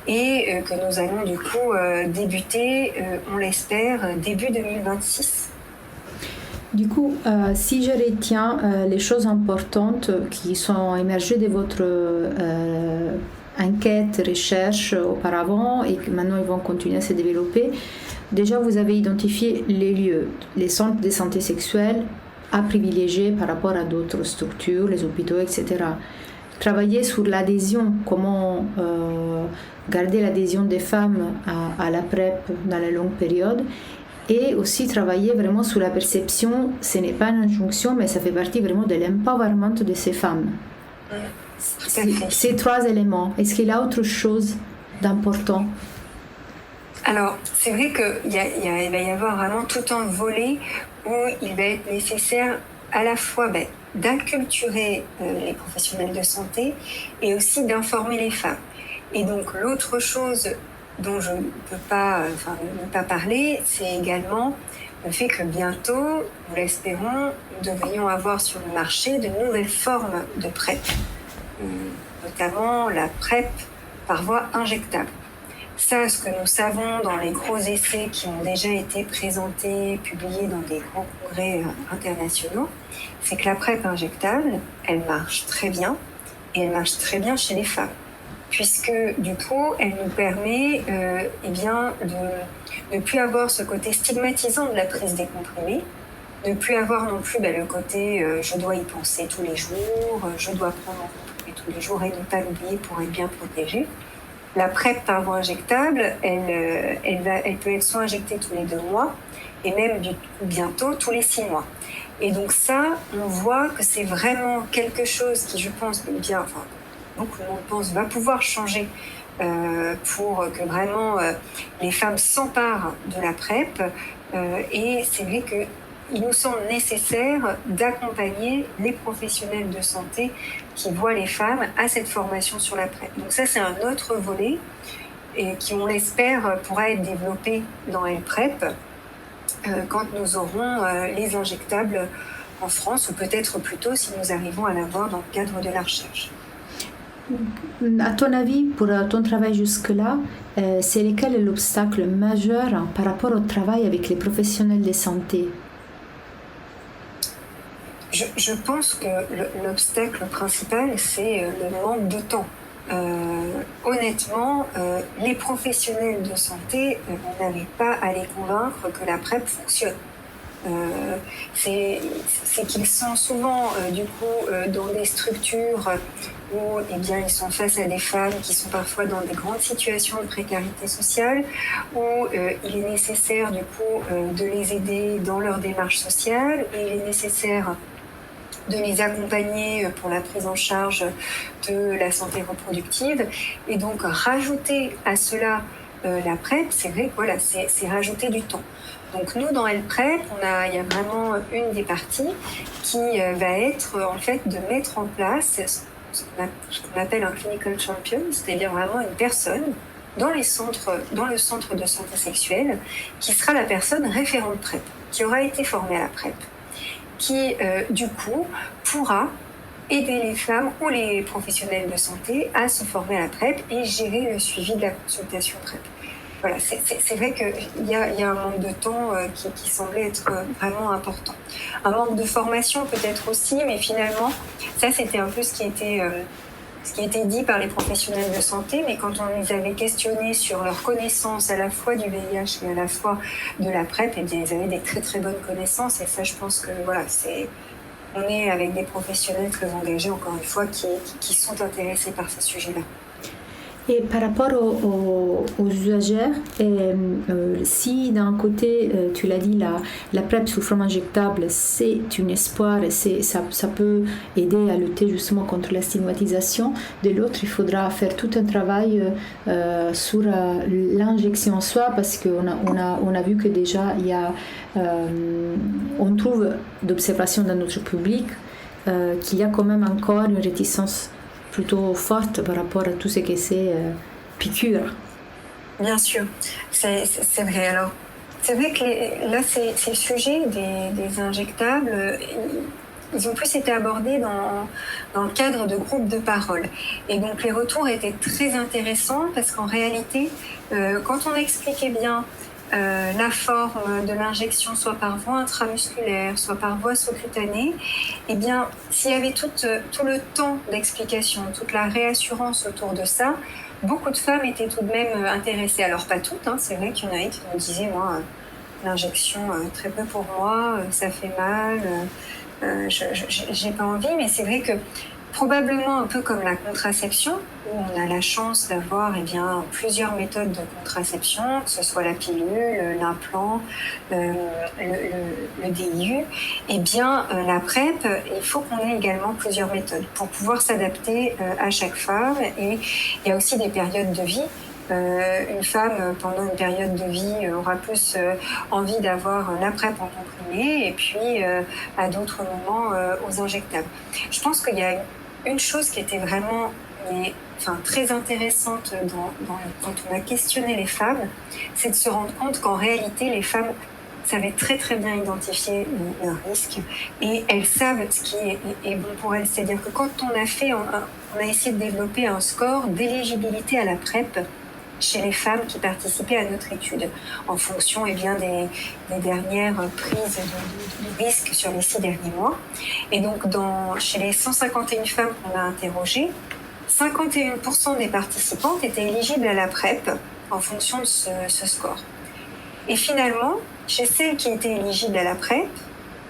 et que nous allons du coup débuter, on l'espère, début 2026. Du coup, si je retiens les choses importantes qui sont émergées de votre enquête, recherche auparavant et que maintenant ils vont continuer à se développer, déjà vous avez identifié les lieux, les centres de santé sexuelle à privilégier par rapport à d'autres structures, les hôpitaux, etc. Travailler sur l'adhésion, comment garder l'adhésion des femmes à la PrEP dans la longue période. Et aussi travailler vraiment sur la perception, ce n'est pas une injonction, mais ça fait partie vraiment de l'empowerment de ces femmes. Ces trois éléments, est-ce qu'il y a autre chose d'important? Alors, c'est vrai qu'il va y avoir vraiment tout un volet où il va être nécessaire à la fois d'inculturer les professionnels de santé et aussi d'informer les femmes. Et donc, l'autre chose dont je ne peux pas parler, c'est également le fait que bientôt, nous l'espérons, nous devrions avoir sur le marché de nouvelles formes de PrEP, notamment la PrEP par voie injectable. Ça, ce que nous savons dans les gros essais qui ont déjà été présentés, publiés dans des grands congrès internationaux, c'est que la PrEP injectable, elle marche très bien, et elle marche très bien chez les femmes, puisque du coup, elle nous permet de ne plus avoir ce côté stigmatisant de la prise des comprimés, ne plus avoir non plus le côté je dois y penser tous les jours, je dois prendre mon comprimé tous les jours et ne pas l'oublier pour être bien protégée. La PrEP par voie injectable, elle peut être soit injectée tous les 2 mois et même bientôt tous les 6 mois. Et donc ça, on voit que c'est vraiment quelque chose qui, je pense, beaucoup de monde pense, va pouvoir changer pour que vraiment les femmes s'emparent de la PrEP. Et c'est vrai qu'il nous semble nécessaire d'accompagner les professionnels de santé qui voient les femmes à cette formation sur la PrEP. Donc ça, c'est un autre volet et qui, on l'espère, pourra être développé dans L-PrEP. quand nous aurons les injectables en France, ou peut-être plutôt si nous arrivons à l'avoir dans le cadre de la recherche. À ton avis, pour ton travail jusque-là, c'est lequel est l'obstacle majeur par rapport au travail avec les professionnels de santé? Je pense que l'obstacle principal, c'est le manque de temps. Honnêtement, les professionnels de santé n'arrivent pas à les convaincre que la PrEP fonctionne. C'est qu'ils sont souvent dans des structures où ils sont face à des femmes qui sont parfois dans des grandes situations de précarité sociale, où il est nécessaire de les aider dans leur démarche sociale, et il est nécessaire de les accompagner pour la prise en charge de la santé reproductive. Et donc rajouter à cela la PrEP, c'est vrai que voilà, c'est rajouter du temps. Donc nous, dans L-PrEP, il y a vraiment une des parties qui va être en fait de mettre en place ce qu'on appelle un clinical champion, c'est-à-dire vraiment une personne dans le centre de santé sexuelle qui sera la personne référente PrEP, qui aura été formée à la PrEP, qui du coup pourra aider les femmes ou les professionnels de santé à se former à la PrEP et gérer le suivi de la consultation PrEP. Voilà, c'est vrai qu'il y a un manque de temps qui semblait être vraiment important. Un manque de formation peut-être aussi, mais finalement, ça c'était un peu ce qui était dit par les professionnels de santé, mais quand on les avait questionnés sur leur connaissance à la fois du VIH et à la fois de la PrEP, eh bien, ils avaient des très très bonnes connaissances, et ça je pense que voilà, on est avec des professionnels très engagés, encore une fois, qui sont intéressés par ces sujets-là. Et par rapport aux usagers, si d'un côté, tu l'as dit, la PrEP sous forme injectable, c'est un espoir, ça peut aider à lutter justement contre la stigmatisation, de l'autre, il faudra faire tout un travail sur l'injection en soi, parce qu'on a vu que déjà, on trouve d'observation dans notre public qu'il y a quand même encore une réticence plutôt forte par rapport à tout ce que c'est piqûre. Bien sûr, c'est vrai. Alors, c'est vrai que là, c'est le sujet des injectables. Ils ont plus été abordés dans le cadre de groupes de parole. Et donc, les retours étaient très intéressants parce qu'en réalité, quand on expliquait bien la forme de l'injection, soit par voie intramusculaire, soit par voie sous-cutanée, eh bien, s'il y avait tout le temps d'explication, toute la réassurance autour de ça, beaucoup de femmes étaient tout de même intéressées. Alors, pas toutes, hein, c'est vrai qu'il y en a qui me disaient, moi, l'injection, très peu pour moi, ça fait mal, j'ai pas envie, mais c'est vrai que probablement un peu comme la contraception, où on a la chance d'avoir plusieurs méthodes de contraception, que ce soit la pilule, l'implant, le DIU, la PrEP, il faut qu'on ait également plusieurs méthodes pour pouvoir s'adapter à chaque femme. Et il y a aussi des périodes de vie. Une femme, pendant une période de vie, aura plus envie d'avoir la PrEP en comprimé, et puis à d'autres moments aux injectables. Je pense qu'il y a une chose qui était vraiment très intéressante quand on a questionné les femmes, c'est de se rendre compte qu'en réalité, les femmes savaient très très bien identifier leurs risques, et elles savent ce qui est bon pour elles. C'est-à-dire que quand on a essayé de développer un score d'éligibilité à la PrEP chez les femmes qui participaient à notre étude, en fonction des dernières prises de risque sur les 6 derniers mois. Et donc, chez les 151 femmes qu'on a interrogées, 51% des participantes étaient éligibles à la PrEP en fonction de ce score. Et finalement, chez celles qui étaient éligibles à la PrEP,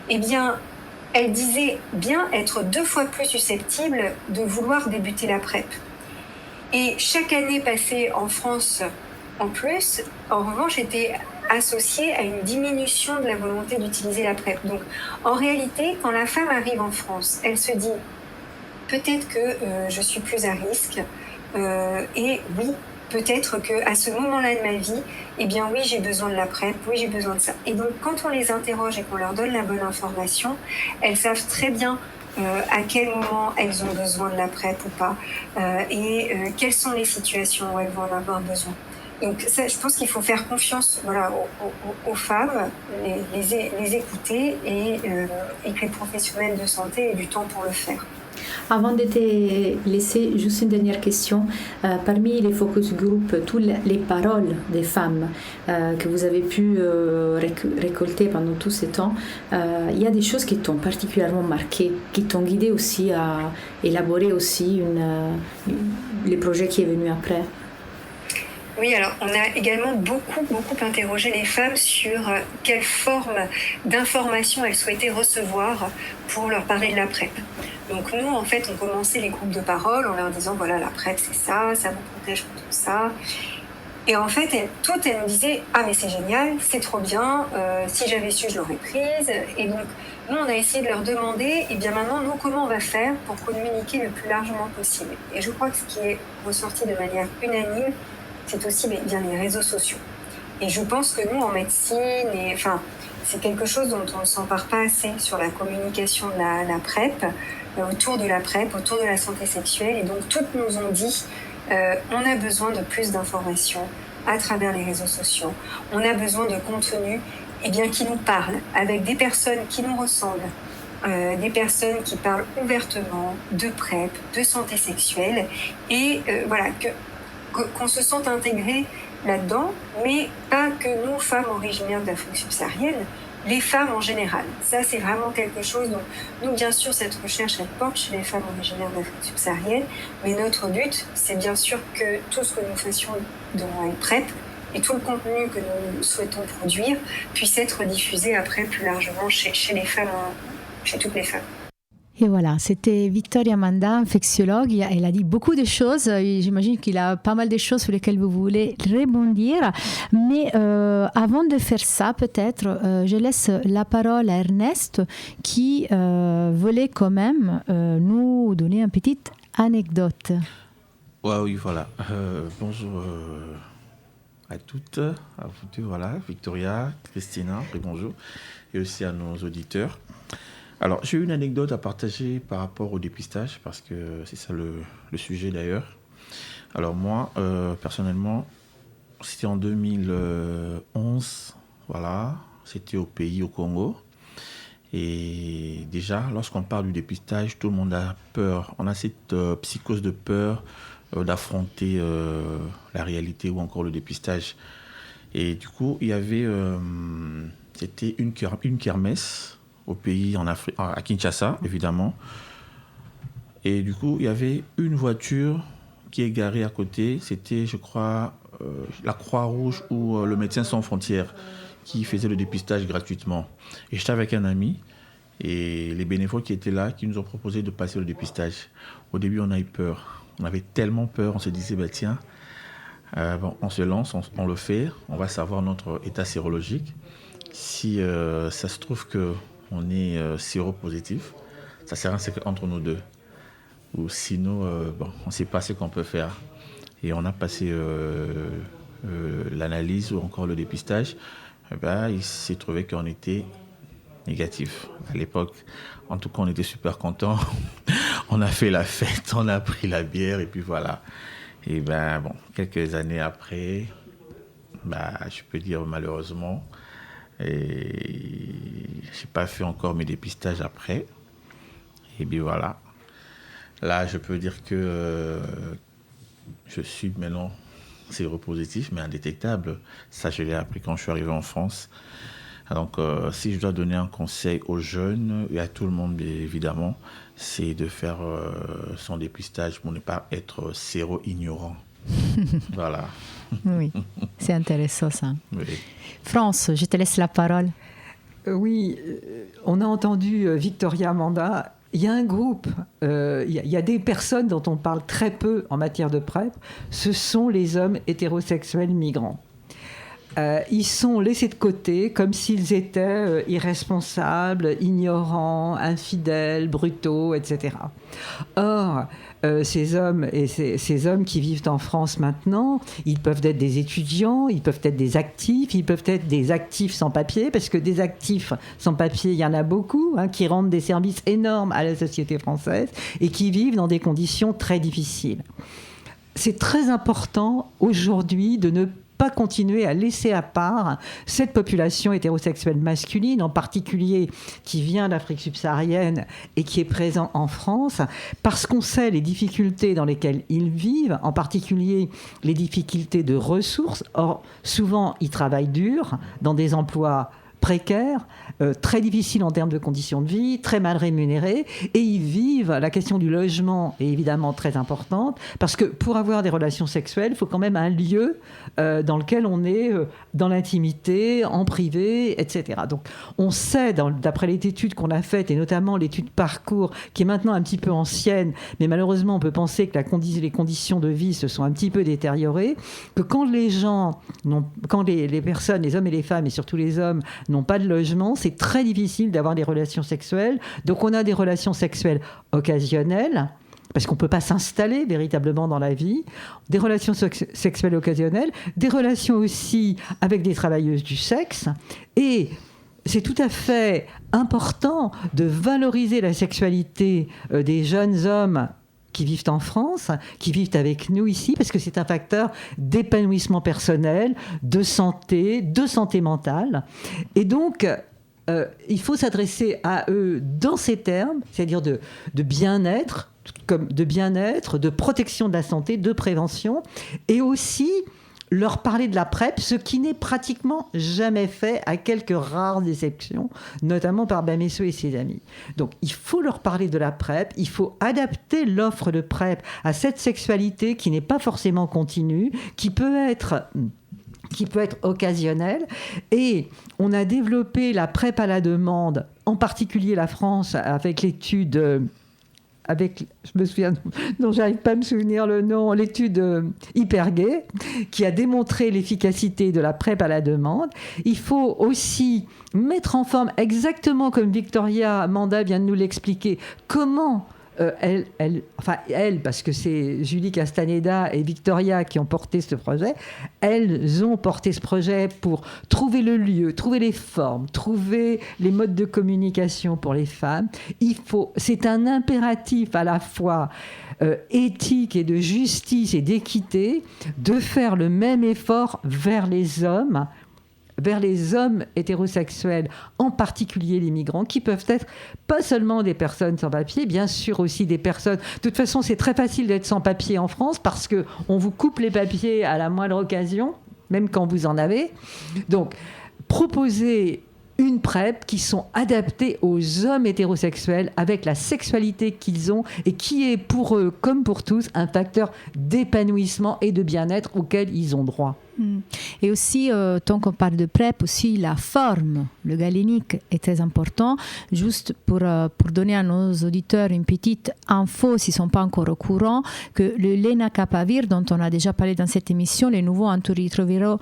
elles disaient bien être 2 fois plus susceptibles de vouloir débuter la PrEP. Et chaque année passée en France en plus, en revanche, était associée à une diminution de la volonté d'utiliser la PrEP. Donc, en réalité, quand la femme arrive en France, elle se dit peut-être que je suis plus à risque, et oui, peut-être qu'à ce moment-là de ma vie, oui, j'ai besoin de la PrEP, oui, j'ai besoin de ça. Et donc, quand on les interroge et qu'on leur donne la bonne information, elles savent très bien à quel moment elles ont besoin de la PrEP ou pas, et quelles sont les situations où elles vont en avoir besoin. Donc ça, je pense qu'il faut faire confiance aux femmes, les écouter et que les professionnels de santé aient du temps pour le faire. Avant de te laisser, juste une dernière question. Parmi les focus group, toutes les paroles des femmes que vous avez pu récolter pendant tout ce temps, il y a des choses qui t'ont particulièrement marqué, qui t'ont guidé aussi à élaborer aussi les projets qui est venu après. Oui, alors on a également beaucoup interrogé les femmes sur quelle forme d'information elles souhaitaient recevoir pour leur parler de la PrEP. Donc nous, en fait, on commençait les groupes de parole en leur disant, voilà, la PrEP, c'est ça vous protège contre ça. Et en fait, elles nous disaient, ah mais c'est génial, c'est trop bien, si j'avais su, je l'aurais prise. Et donc, nous, on a essayé de leur demander, et bien maintenant, nous, comment on va faire pour communiquer le plus largement possible. Et je crois que ce qui est ressorti de manière unanime, c'est aussi bien les réseaux sociaux. Et je pense que nous, en médecine, c'est quelque chose dont on ne s'empare pas assez sur la communication de la PrEP, autour de la PrEP, autour de la santé sexuelle. Et donc, toutes nous ont dit, on a besoin de plus d'informations à travers les réseaux sociaux. On a besoin de contenu qui nous parle, avec des personnes qui nous ressemblent, des personnes qui parlent ouvertement de PrEP, de santé sexuelle, et qu'on se sente intégré là-dedans, mais pas que nous, femmes originaires d'Afrique subsaharienne, les femmes en général. Ça, c'est vraiment quelque chose dont nous, bien sûr, cette recherche, elle porte chez les femmes originaires d'Afrique subsaharienne, mais notre but, c'est bien sûr que tout ce que nous fassions dans une PrEP et tout le contenu que nous souhaitons produire puisse être diffusé après plus largement chez les femmes, chez toutes les femmes. Et voilà, c'était Victoria Manda, infectiologue. Elle a dit beaucoup de choses. J'imagine qu'il a pas mal de choses sur lesquelles vous voulez rebondir. Mais avant de faire ça, peut-être, je laisse la parole à Ernest qui voulait quand même nous donner une petite anecdote. Ouais, oui, voilà. Bonjour à toutes, à vous deux, voilà. Victoria, Christina, bonjour. Et aussi à nos auditeurs. Alors, j'ai une anecdote à partager par rapport au dépistage, parce que c'est ça le sujet d'ailleurs. Alors moi, personnellement, c'était en 2011, voilà, c'était au Congo. Et déjà, lorsqu'on parle du dépistage, tout le monde a peur. On a cette psychose de peur d'affronter la réalité ou encore le dépistage. Et du coup, il y avait, c'était une kermesse au pays, en Afrique, à Kinshasa, évidemment. Et du coup, il y avait une voiture qui est garée à côté. C'était, je crois, la Croix-Rouge ou le Médecins sans frontières qui faisait le dépistage gratuitement. Et j'étais avec un ami et les bénévoles qui étaient là, qui nous ont proposé de passer le dépistage. Au début, on a eu peur. On avait tellement peur, on se disait, tiens, on se lance, on le fait, on va savoir notre état sérologique. Si ça se trouve qu'on est séropositif, ça sert à rien, c'est entre nous deux. Ou sinon, on ne sait pas ce qu'on peut faire. Et on a passé l'analyse ou encore le dépistage. Il s'est trouvé qu'on était négatif. À l'époque, en tout cas, on était super contents. On a fait la fête, on a pris la bière et puis voilà. Et quelques années après, je peux dire malheureusement, et j'ai pas fait encore mes dépistages après. Et puis voilà. Là, je peux dire que je suis maintenant séropositif, mais indétectable. Ça, je l'ai appris quand je suis arrivé en France. Donc, si je dois donner un conseil aux jeunes et à tout le monde, évidemment, c'est de faire son dépistage pour ne pas être séro-ignorant. Voilà. Oui, c'est intéressant ça. Oui. France, je te laisse la parole. Oui, on a entendu Victoria Manda. Il y a un groupe, il y a des personnes dont on parle très peu en matière de PrEP, ce sont les hommes hétérosexuels migrants. Ils sont laissés de côté comme s'ils étaient irresponsables, ignorants, infidèles, brutaux, etc. Or, ces hommes et ces hommes qui vivent en France maintenant, ils peuvent être des étudiants, ils peuvent être des actifs, ils peuvent être des actifs sans papier, parce que des actifs sans papier, il y en a beaucoup, qui rendent des services énormes à la société française et qui vivent dans des conditions très difficiles. C'est très important aujourd'hui de ne pas continuer à laisser à part cette population hétérosexuelle masculine, en particulier qui vient d'Afrique subsaharienne et qui est présente en France, parce qu'on sait les difficultés dans lesquelles ils vivent, en particulier les difficultés de ressources. Or, souvent, ils travaillent dur, dans des emplois précaires, très difficiles en termes de conditions de vie, très mal rémunérés, et ils vivent, la question du logement est évidemment très importante, parce que pour avoir des relations sexuelles, il faut quand même un lieu dans lequel on est dans l'intimité, en privé, etc. Donc on sait, d'après les études qu'on a faites, et notamment l'étude Parcours, qui est maintenant un petit peu ancienne, mais malheureusement on peut penser que les conditions de vie se sont un petit peu détériorées, que quand les personnes, les hommes et les femmes, et surtout les hommes, n'ont pas de logement, c'est très difficile d'avoir des relations sexuelles. Donc on a des relations sexuelles occasionnelles, parce qu'on ne peut pas s'installer véritablement dans la vie, des relations sexuelles occasionnelles, des relations aussi avec des travailleuses du sexe, et c'est tout à fait important de valoriser la sexualité des jeunes hommes qui vivent en France, qui vivent avec nous ici, parce que c'est un facteur d'épanouissement personnel, de santé mentale. Et donc, il faut s'adresser à eux dans ces termes, c'est-à-dire de bien-être, de protection de la santé, de prévention, et aussi leur parler de la PrEP, ce qui n'est pratiquement jamais fait, à quelques rares exceptions, notamment par Bamesseux et ses amis. Donc il faut leur parler de la PrEP, il faut adapter l'offre de PrEP à cette sexualité qui n'est pas forcément continue, qui peut être occasionnelle. Et on a développé la PrEP à la demande, en particulier la France, avec l'étude... je me souviens, dont j'arrive pas à me souvenir le nom, l'étude Hypergay, qui a démontré l'efficacité de la PrEP à la demande. Il faut aussi mettre en forme, exactement comme Victoria Manda vient de nous l'expliquer, comment parce que c'est Julie Castaneda et Victoria qui ont porté ce projet, elles ont porté ce projet pour trouver le lieu, trouver les formes, trouver les modes de communication pour les femmes. C'est un impératif à la fois éthique et de justice et d'équité de faire le même effort vers les hommes hétérosexuels, en particulier les migrants, qui peuvent être pas seulement des personnes sans papier, bien sûr aussi des personnes... De toute façon, c'est très facile d'être sans papier en France parce qu'on vous coupe les papiers à la moindre occasion, même quand vous en avez. Donc, proposer une PrEP qui sont adaptées aux hommes hétérosexuels avec la sexualité qu'ils ont et qui est pour eux, comme pour tous, un facteur d'épanouissement et de bien-être auquel ils ont droit. Et aussi, tant qu'on parle de PrEP, aussi la forme, le galénique est très important. Juste pour donner à nos auditeurs une petite info, s'ils ne sont pas encore au courant, que le lenacapavir, dont on a déjà parlé dans cette émission, le nouveau antirétroviral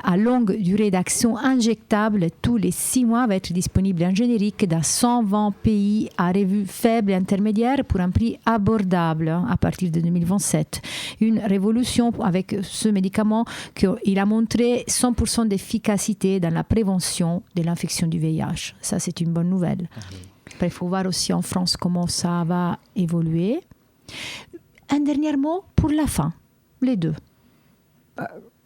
à longue durée d'action injectable tous les 6 mois, va être disponible en générique dans 120 pays à revue faible et intermédiaire pour un prix abordable à partir de 2027. Une révolution avec ce médicament qu'il a montré 100% d'efficacité dans la prévention de l'infection du VIH. Ça, c'est une bonne nouvelle. Après, il faut voir aussi en France comment ça va évoluer. Un dernier mot pour la fin, les deux.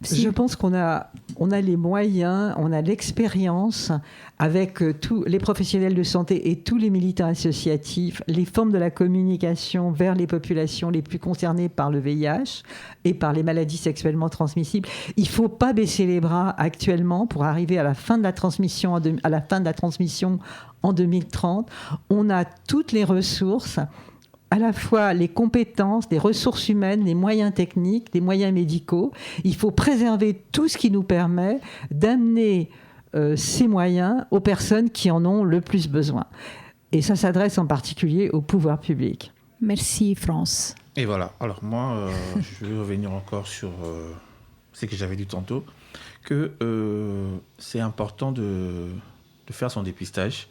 Je pense qu'on a les moyens, on a l'expérience avec tous les professionnels de santé et tous les militants associatifs, les formes de la communication vers les populations les plus concernées par le VIH et par les maladies sexuellement transmissibles. Il ne faut pas baisser les bras actuellement pour arriver à la fin de la transmission en 2030. On a toutes les ressources, à la fois les compétences, les ressources humaines, les moyens techniques, les moyens médicaux. Il faut préserver tout ce qui nous permet d'amener ces moyens aux personnes qui en ont le plus besoin. Et ça s'adresse en particulier au pouvoir public. Merci, France. Et voilà. Alors moi, je vais revenir encore sur ce que j'avais dit tantôt, que c'est important de faire son dépistage,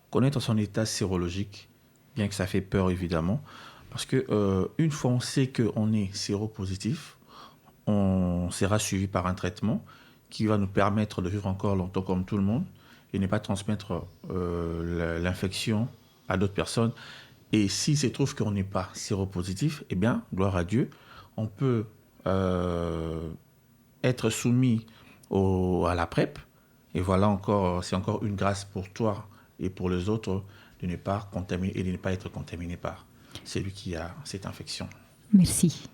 connaître son état sérologique, bien que ça fait peur évidemment, parce que une fois on sait qu'on est séropositif, on sera suivi par un traitement qui va nous permettre de vivre encore longtemps comme tout le monde et ne pas transmettre l'infection à d'autres personnes. Et s'il se trouve qu'on n'est pas séropositif, eh bien, gloire à Dieu, on peut être soumis à la PrEP. Et voilà encore, c'est encore une grâce pour toi et pour les autres de ne pas contaminer et de ne pas être contaminé par celui qui a cette infection. Merci.